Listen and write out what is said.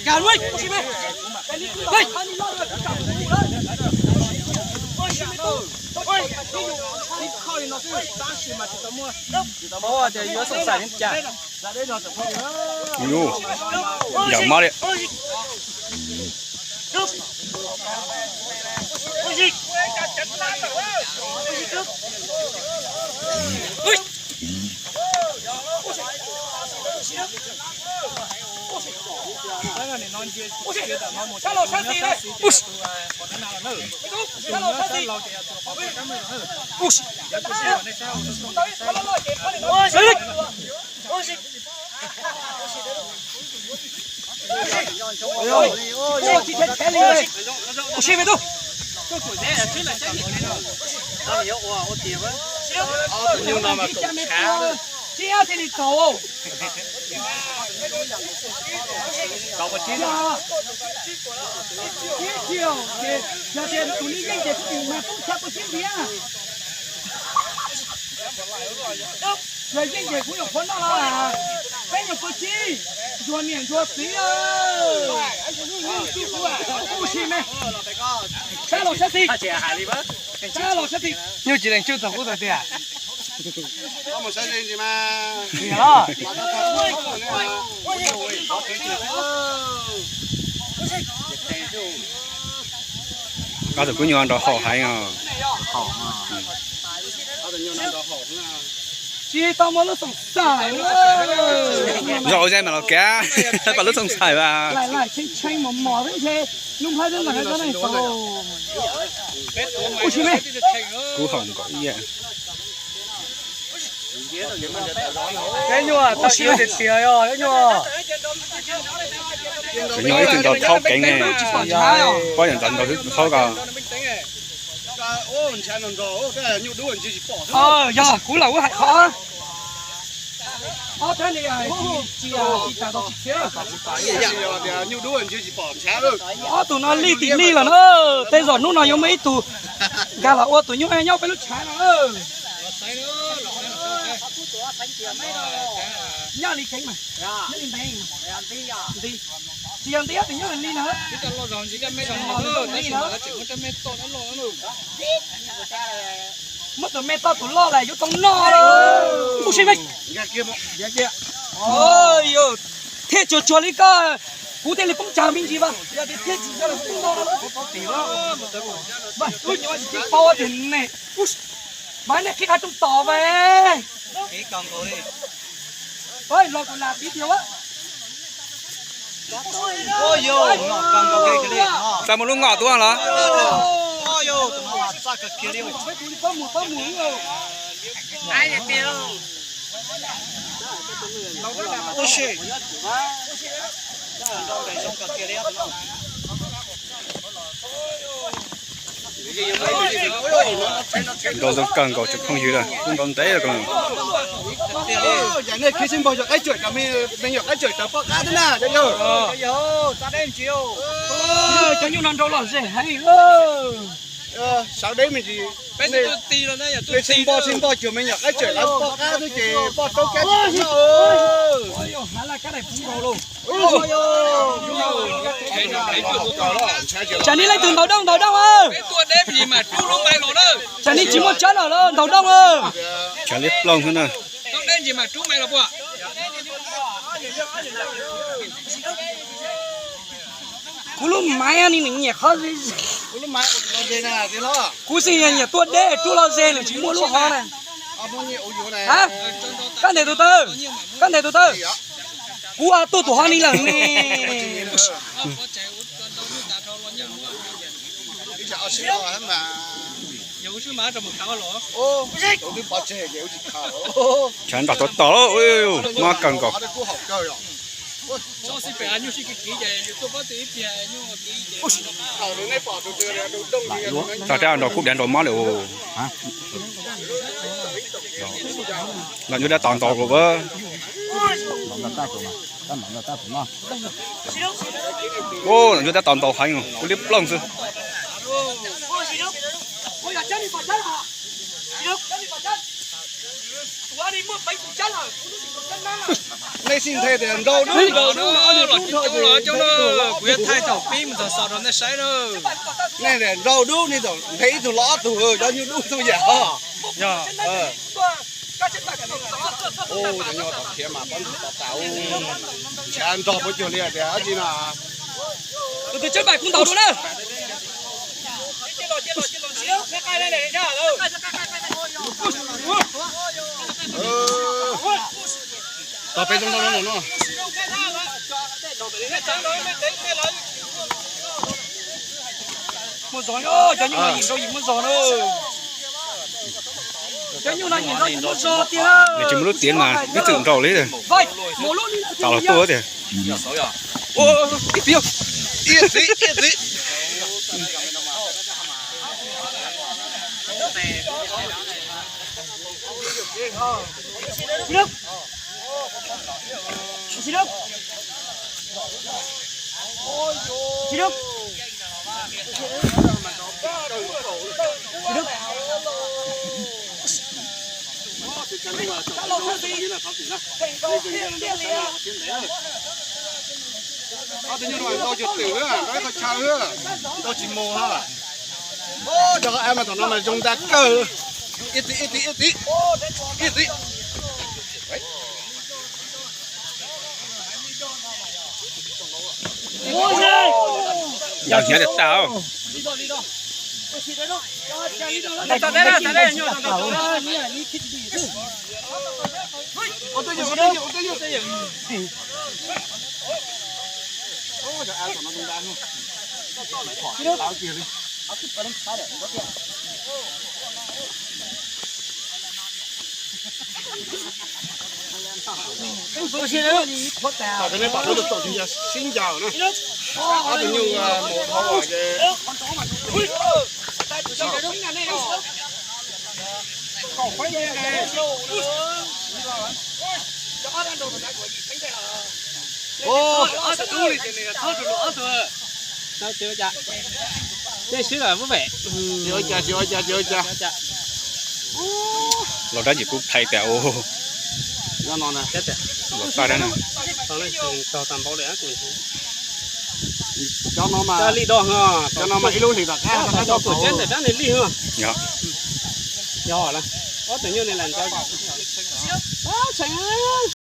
Cản lui, đây. Nhu, giọng máu đi. Rồi cái gì cũng được phấn đó là bây giờ có chi chùa miệng chùa tí ơi sao lo sát thịt sao lo sát thịt như chỉ đánh chưa tập cũng được à có một cái gì mà gì đó Có được cũng nhiều ăn đó họ hay à. chị tao mới nó sống xài nữa Rồi ra mà nó cá, còn lúc sống xài mà. lại tranh mà mò với thế nhung hai đứa là cái này sao ôi chị mẹ Cú hồng có ý à. cái nhua tao yêu tiền tiền rồi cái nhua Cái nhỏ ít tiền thâu cảnh này. Có nhân dân đâu thâu cả. Dạ, cú lẩu hại khó. Thế này à, chị ta đâu chị tụi nó ly tí ly là nó, tê giọt lúc nào giống mấy tụi, gà là ô tụi nhau ai nhau phải lúc trái nó. Nhau ly cánh mà, nhau ly bèn mà, đi. Chị ăn tía thì nhau ly nữa. Mất tụi mẹ tao tụi lo lại vô trong no đấy. Ôi mày. Ôi yo. Thế cho đi cả. Cú tên là cũng chả mình gì vậy. Giờ thì thế chỉ cho là cũng no đó. Vậy, ui nhỏ chỉ bao thì này. Ui. Mấy này khi khai trong tỏ về. Cái con cô đi. Ôi, lo còn là biết thiếu á. Ôi yo, con cô kia đi. Sao một lúc ngọt đúng không đó? Ôi yo, tụi nó là sao cực kia đi. Có mũ rồi. Ai vậy tiêu? Ôi shit. Đâu đây xong cực kia đi tụi nó. Đồ dùng cần có chút không dữ rồi, cũng còn té rồi còn. Dạ này khi xin bao giờ cái chuột cả mình nhọc cái chuột tập phát thế nào cho nhớ. Yo, ta đến chiều. Cho nhau non đâu là gì hay Sau đấy mình gì? Bây giờ tôi tì rồi đấy, tôi xin bao chiều mình nhọc cái chuột lắm phát thôi chị, phát đâu cái gì nữa. Ôi yo, hả là cái này cũng rồi luôn. Ôi yo. Chả đi lấy từ đầu đông ơi. Cái tuần đêm gì mà chú luôn bay lỗ đó. Chả đi chỉ một chân ở đó đầu đông ơi. Chả lít lông thế này. Tuần đêm gì mà chú mày lỗ ạ. Cú lúc máy anh đi nhẹ khó gì. Cú lúc máy nó gì nè, gì đó. Cú gì nhẹ tuột đế chú lo dê là chỉ mua lúc ho này. Hả? Cái này từ từ. Cú à tôi tụi ho đi lần nè. Chẳng đọc tốt ôi mà cần có. sau khi phải nhiêu cái kỹ vậy, tôi có tí tiền nhiêu kỹ vậy. Ở đây này bỏ từ từ đủ đông thì ta ra nó cúp đèn đồ máu liệu là như đã toàn tàu rồi vợ ô là như đã toàn tàu hành rồi có liếp lông chứ Ôi là chân đi vào chân hả? Chân đi vào chân. Tụi đi mua bánh của chân hả? này xin thề thì đâu đúng Rồi nó cho nó quyết thay chậu pin rồi sau đó nó sấy rồi. này là đâu đúng này rồi thấy tụi lõ tụi cho như đúng tụi giả Dạ. ô cho nhau tập thiệt mà vẫn tập tạo chán trò với chỗ này thì ở gì nào Từ chân bài cũng tàu đúng đấy. tập bên trong đó nó Một gió nữa, cho những là nhìn đâu nhìn một gió nữa. Cho những là nhìn đâu nhìn một gió tiền. để chim lút tiến mà biết tưởng trầu lấy rồi Vậy, một lúc đi tàu là tua thì ô ít tiêu ít tí Nước. Xin nước. Xin nước. tự nhiên rồi tôi chụp tiểu nữa nói tôi chào nữa tôi chỉ mồ ha ô cho em mà thằng nó mà dùng ta cơ ít tí giờ nhớ được tao ô tôi nhiều ô cho em thằng nó dùng ta không lão kia đi ở đây bảo nó được tổ chức xin chào nữa có tự nhiên một câu hỏi về ô Sao chưa dạ? Đây xíu là vui vẻ. chưaเราได้หยิบปุ๊บไทยแต่โอ้ nó non nè เราตายได้นะ Tao này tao tạm bảo lẽ tụi. cho nó mà Ta đi đo ha. cho nó mà ít luôn thì là cái Tao cho của chân để ta này đi ha. dạ Nhỏ là. Có tự nhiên này làm cho. Á,